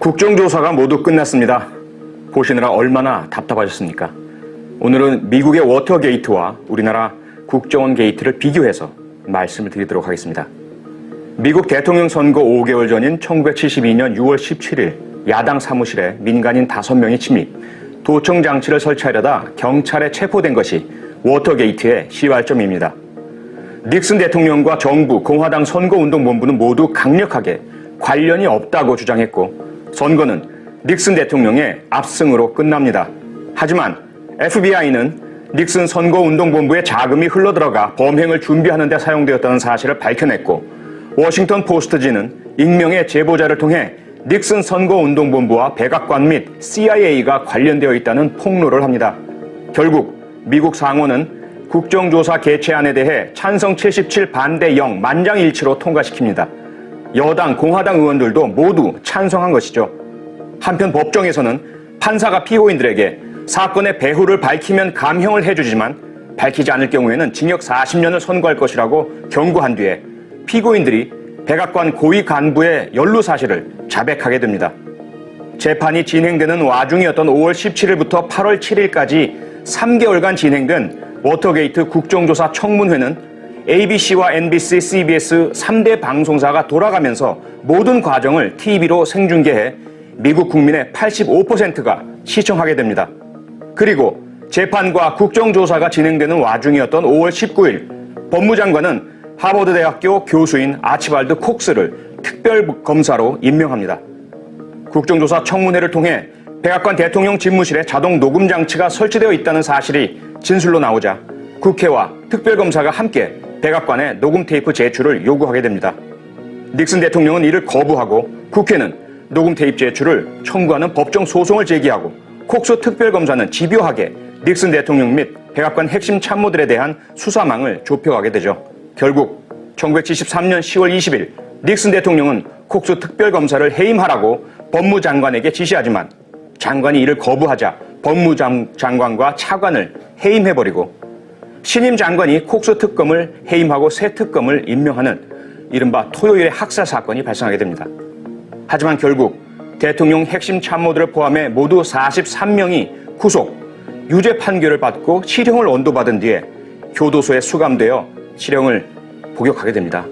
국정조사가 모두 끝났습니다. 보시느라 얼마나 답답하셨습니까? 오늘은 미국의 워터게이트와 우리나라 국정원 게이트를 비교해서 말씀을 드리도록 하겠습니다. 미국 대통령 선거 5개월 전인 1972년 6월 17일 야당 사무실에 민간인 5명이 침입, 도청 장치를 설치하려다 경찰에 체포된 것이 워터게이트의 시발점입니다. 닉슨 대통령과 정부, 공화당 선거운동본부는 모두 강력하게 관련이 없다고 주장했고 선거는 닉슨 대통령의 압승으로 끝납니다. 하지만 FBI는 닉슨 선거운동본부의 자금이 흘러들어가 범행을 준비하는 데 사용되었다는 사실을 밝혀냈고 워싱턴 포스트지는 익명의 제보자를 통해 닉슨 선거운동본부와 백악관 및 CIA가 관련되어 있다는 폭로를 합니다. 결국 미국 상원은 국정조사 개최안에 대해 찬성 77 반대 0 만장일치로 통과시킵니다. 여당, 공화당 의원들도 모두 찬성한 것이죠. 한편 법정에서는 판사가 피고인들에게 사건의 배후를 밝히면 감형을 해주지만 밝히지 않을 경우에는 징역 40년을 선고할 것이라고 경고한 뒤에 피고인들이 백악관 고위 간부의 연루 사실을 자백하게 됩니다. 재판이 진행되는 와중이었던 5월 17일부터 8월 7일까지 3개월간 진행된 워터게이트 국정조사 청문회는 ABC와 NBC, CBS 3대 방송사가 돌아가면서 모든 과정을 TV로 생중계해 미국 국민의 85%가 시청하게 됩니다. 그리고 재판과 국정조사가 진행되는 와중이었던 5월 19일 법무장관은 하버드대학교 교수인 아치발드 콕스를 특별검사로 임명합니다. 국정조사 청문회를 통해 백악관 대통령 집무실에 자동 녹음 장치가 설치되어 있다는 사실이 진술로 나오자 국회와 특별검사가 함께 백악관에 녹음 테이프 제출을 요구하게 됩니다. 닉슨 대통령은 이를 거부하고 국회는 녹음 테이프 제출을 청구하는 법정 소송을 제기하고 콕스 특별검사는 집요하게 닉슨 대통령 및 백악관 핵심 참모들에 대한 수사망을 좁혀가게 되죠. 결국 1973년 10월 20일 닉슨 대통령은 콕스 특별검사를 해임하라고 법무장관에게 지시하지만 장관이 이를 거부하자 법무장관과 차관을 해임해버리고 신임 장관이 콕스 특검을 해임하고 새 특검을 임명하는 이른바 토요일의 학살 사건이 발생하게 됩니다. 하지만 결국 대통령 핵심 참모들을 포함해 모두 43명이 구속, 유죄 판결을 받고 실형을 언도받은 뒤에 교도소에 수감되어 실형을 복역하게 됩니다.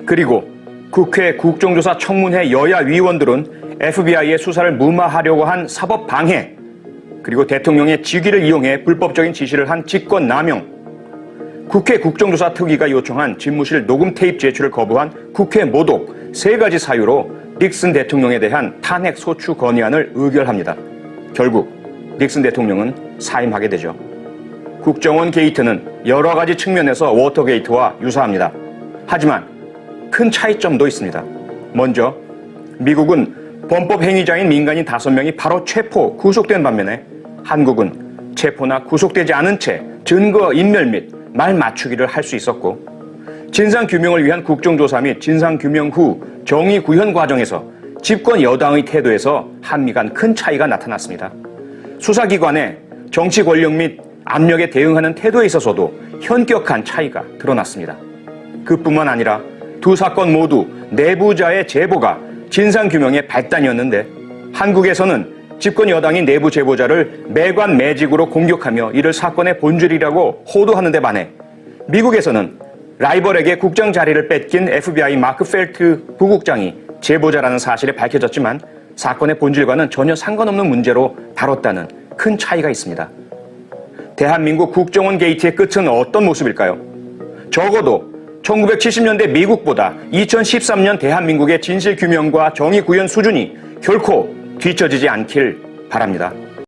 그리고 국회 국정조사 청문회 여야 위원들은 FBI의 수사를 무마하려고 한 사법 방해, 그리고 대통령의 직위를 이용해 불법적인 지시를 한 직권 남용, 국회 국정조사 특위가 요청한 집무실 녹음 테이프 제출을 거부한 국회 모독 3가지 사유로 닉슨 대통령에 대한 탄핵 소추 건의안을 의결합니다. 결국 닉슨 대통령은 사임하게 되죠. 국정원 게이트는 여러 가지 측면에서 워터게이트와 유사합니다. 하지만 큰 차이점도 있습니다. 먼저 미국은 범법 행위자인 민간인 5명이 바로 체포, 구속된 반면에 한국은 체포나 구속되지 않은 채 증거 인멸 및 말 맞추기를 할 수 있었고 진상규명을 위한 국정조사 및 진상규명 후 정의 구현 과정에서 집권 여당의 태도에서 한미 간 큰 차이가 나타났습니다. 수사기관의 정치 권력 및 압력에 대응하는 태도에 있어서도 현격한 차이가 드러났습니다. 그뿐만 아니라 두 사건 모두 내부자의 제보가 진상규명의 발단이었는데 한국에서는 집권 여당이 내부 제보자를 매관매직으로 공격하며 이를 사건의 본질이라고 호도하는 데 반해 미국에서는 라이벌에게 국장 자리를 뺏긴 FBI 마크 펠트 부국장이 제보자라는 사실이 밝혀졌지만 사건의 본질과는 전혀 상관없는 문제로 다뤘다는 큰 차이가 있습니다. 대한민국 국정원 게이트의 끝은 어떤 모습일까요? 적어도 1970년대 미국보다 2013년 대한민국의 진실규명과 정의구현 수준이 결코 뒤처지지 않길 바랍니다.